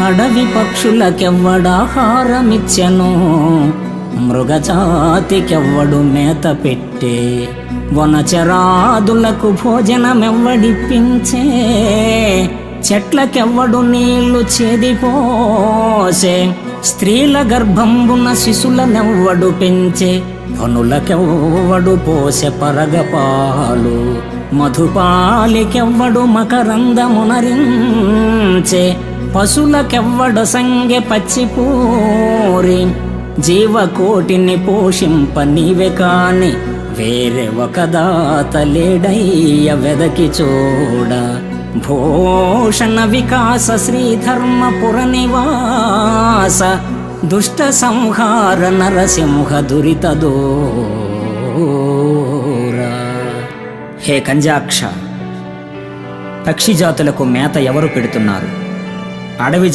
అడవి పక్షులకెవ్వడాహారమిచ్చెను, మృగజాతికెవ్వడు మేత పెట్టే, వనచరాదులకు భోజనమెవ్వడిప్పించే, చెట్లకెవ్వడు నీళ్లు చేదిపోసే, స్త్రీల గర్భంబున శిశులనెవ్వడు పెంచే, పనులకెవ్వడు పోసె పరగపాలు, మధుపాలికెవ్వడు మకరందమునరించే, పశులకెవ్వడు సంగె పచ్చిపూరి, జీవకోటిని పోషింప నీవే కాని వేరే ఒక దాత లేడయ్య వెదకి చూడ. భూషణ వికాస శ్రీధర్మపుర నివాస, దుష్ట సంహార నరసింహ దురిత దూర. హే కంజాక్ష, పక్షి జాతులకు మేత ఎవరు పెడుతున్నారు? అడవి